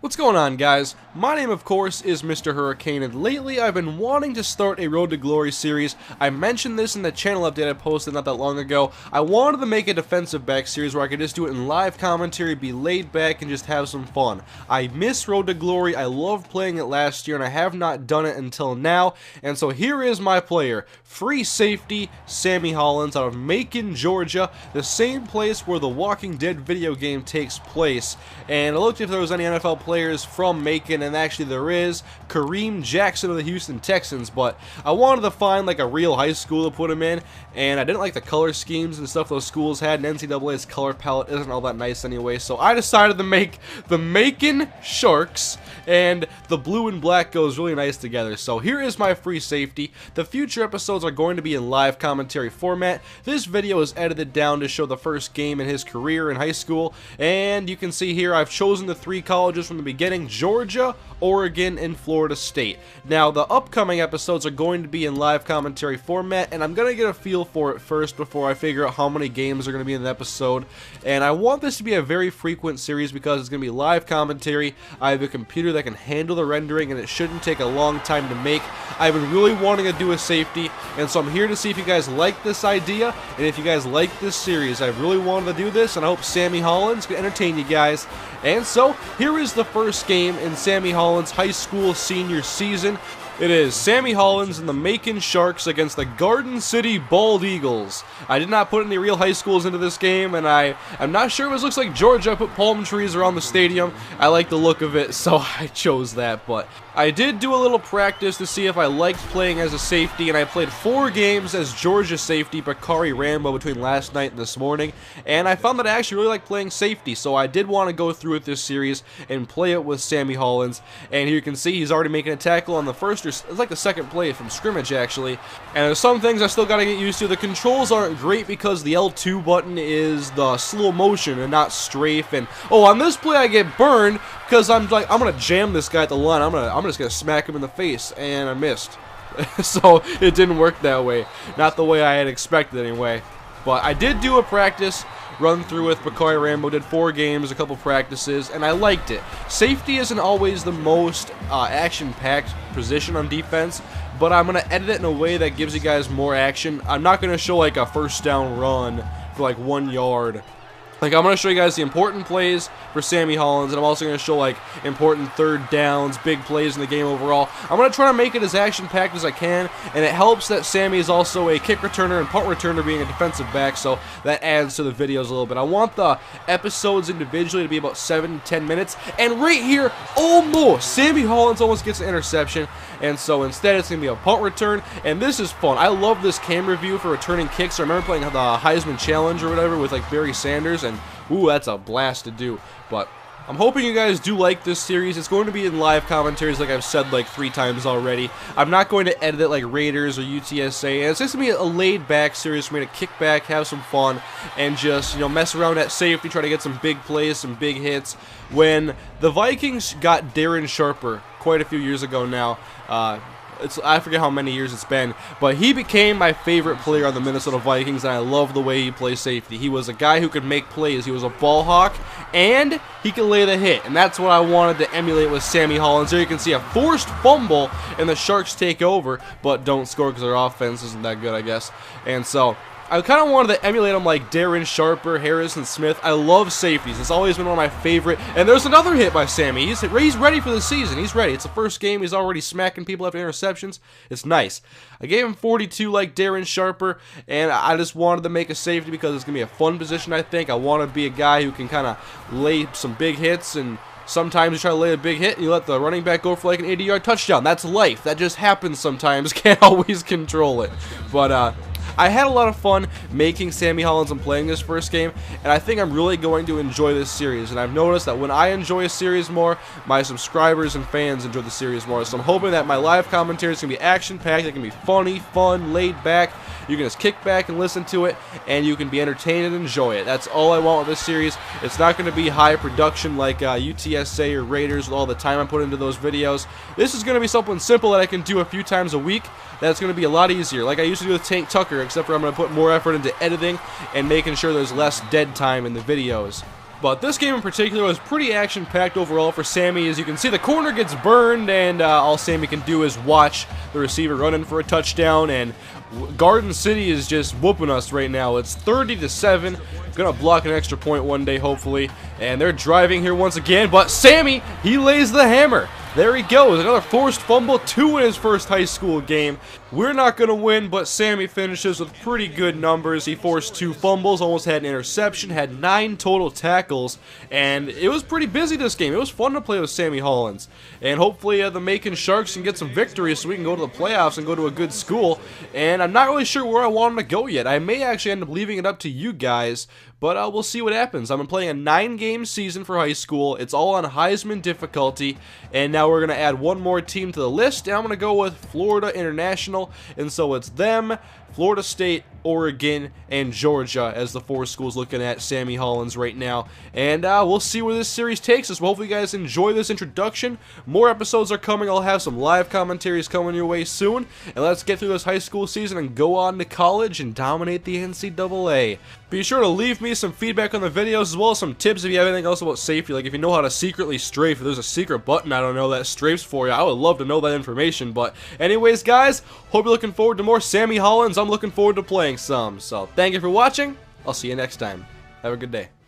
What's going on, guys? My name, of course, is Mr. Hurricane, and lately I've been wanting to start a Road to Glory series. I mentioned this in the channel update I posted not that long ago. I wanted to make a defensive back series where I could just do it in live commentary, be laid back, and just have some fun. I miss Road to Glory. I loved playing it last year, and I have not done it until now. And so here is my player, free safety, Sammy Hollins, out of Macon, Georgia, the same place where the Walking Dead video game takes place. And I looked if there was any NFL players from Macon, and actually there is. Kareem Jackson of the Houston Texans, but I wanted to find like a real high school to put him in, and I didn't like the color schemes and stuff those schools had, and NCAA's color palette isn't all that nice anyway, so I decided to make the Macon Sharks, and the blue and black goes really nice together. So here is my free safety. The future episodes are going to be in live commentary format. This video is edited down to show the first game in his career in high school, and you can see here I've chosen the 3 colleges from the beginning: Georgia, Oregon, and Florida State. Now, the upcoming episodes are going to be in live commentary format, and I'm going to get a feel for it first before I figure out how many games are going to be in the episode. And I want this to be a very frequent series because it's going to be live commentary. I have a computer that can handle the rendering, and it shouldn't take a long time to make. I've been really wanting to do a safety, and so I'm here to see if you guys like this idea, and if you guys like this series. I've really wanted to do this, and I hope Sammy Hollins can entertain you guys. And so, here is the first game in Sammy Hollins' high school senior season. It is Sammy Hollins and the Macon Sharks against the Garden City Bald Eagles. I did not put any real high schools into this game, and I'm not sure if it looks like Georgia. I put palm trees around the stadium. I like the look of it, so I chose that. But I did do a little practice to see if I liked playing as a safety, and I played 4 games as Georgia safety Bakari Rambo between last night and this morning, and I found that I actually really like playing safety, so I did want to go through with this series and play it with Sammy Hollins. And here you can see he's already making a tackle on the first, it's like the second play from scrimmage actually, and there's some things I still got to get used to. The controls aren't great because the L2 button is the slow motion and not strafe, and oh, on this play I get burned because I'm gonna jam this guy at the line. I'm just gonna smack him in the face, and I missed. So it didn't work that way, not the way I had expected anyway. But I did do a practice run through with Bakari Rambo, did 4 games, a couple practices, and I liked it. Safety isn't always the most action-packed position on defense, but I'm going to edit it in a way that gives you guys more action. I'm not going to show like a first down run for like 1 yard. Like, I'm going to show you guys the important plays for Sammy Hollins, and I'm also going to show, like, important third downs, big plays in the game overall. I'm going to try to make it as action-packed as I can, and it helps that Sammy is also a kick returner and punt returner being a defensive back, so that adds to the videos a little bit. I want the episodes individually to be about 7 to 10 minutes, and right here, almost, Sammy Hollins almost gets an interception, and so instead it's going to be a punt return, and this is fun. I love this camera view for returning kicks. I remember playing the Heisman Challenge or whatever with, like, Barry Sanders, and ooh, that's a blast to do. But I'm hoping you guys do like this series. It's going to be in live commentaries, like I've said like 3 times already. I'm not going to edit it like Raiders or UTSA, and it's just going to be a laid-back series for me to kick back, have some fun, and just, you know, mess around at safety, try to get some big plays, some big hits. When the Vikings got Darren Sharper quite a few years ago now, I forget how many years it's been, but he became my favorite player on the Minnesota Vikings, and I love the way he plays safety. He was a guy who could make plays. He was a ball hawk, and he could lay the hit, and that's what I wanted to emulate with Sammy Hollins. There you can see a forced fumble, and the Sharks take over, but don't score because their offense isn't that good, I guess. And so I kind of wanted to emulate them like Darren Sharper, Harrison Smith. I love safeties. It's always been one of my favorite. And there's another hit by Sammy. He's ready for the season. He's ready. It's the first game. He's already smacking people after interceptions. It's nice. I gave him 42 like Darren Sharper, and I just wanted to make a safety because it's going to be a fun position, I think. I want to be a guy who can kind of lay some big hits, and sometimes you try to lay a big hit and you let the running back go for like an 80-yard touchdown. That's life. That just happens sometimes. Can't always control it. But I had a lot of fun making Sammy Hollins and playing this first game, and I think I'm really going to enjoy this series. And I've noticed that when I enjoy a series more, my subscribers and fans enjoy the series more. So I'm hoping that my live commentary is going to be action-packed, it can be funny, fun, laid back. You can just kick back and listen to it, and you can be entertained and enjoy it. That's all I want with this series. It's not going to be high production like UTSA or Raiders with all the time I put into those videos. This is going to be something simple that I can do a few times a week. That's going to be a lot easier, like I used to do with Tank Tucker, except for I'm going to put more effort into editing and making sure there's less dead time in the videos. But this game in particular was pretty action-packed overall for Sammy. As you can see, the corner gets burned, and all Sammy can do is watch the receiver run in for a touchdown, and Garden City is just whooping us right now. It's 30-7. Gonna block an extra point one day, hopefully. And they're driving here once again, but Sammy, he lays the hammer. There he goes, another forced fumble, 2 in his first high school game. We're not going to win, but Sammy finishes with pretty good numbers. He forced 2 fumbles, almost had an interception, had 9 total tackles, and it was pretty busy this game. It was fun to play with Sammy Hollins. And hopefully the Macon Sharks can get some victories so we can go to the playoffs and go to a good school. And I'm not really sure where I want him to go yet. I may actually end up leaving it up to you guys, but we'll see what happens. I've been playing a 9-game season for high school. It's all on Heisman difficulty, and now we're going to add one more team to the list, and I'm going to go with Florida International, and so it's them, Florida State, Oregon, and Georgia as the 4 schools looking at Sammy Hollins right now. And we'll see where this series takes us. Well, hopefully you guys enjoy this introduction. More episodes are coming. I'll have some live commentaries coming your way soon. And let's get through this high school season and go on to college and dominate the NCAA. Be sure to leave me some feedback on the videos, as well as some tips if you have anything else about safety. Like if you know how to secretly strafe, if there's a secret button I don't know that strafes for you, I would love to know that information. But anyways, guys, hope you're looking forward to more Sammy Hollins. I'm looking forward to playing some. So thank you for watching. I'll see you next time. Have a good day.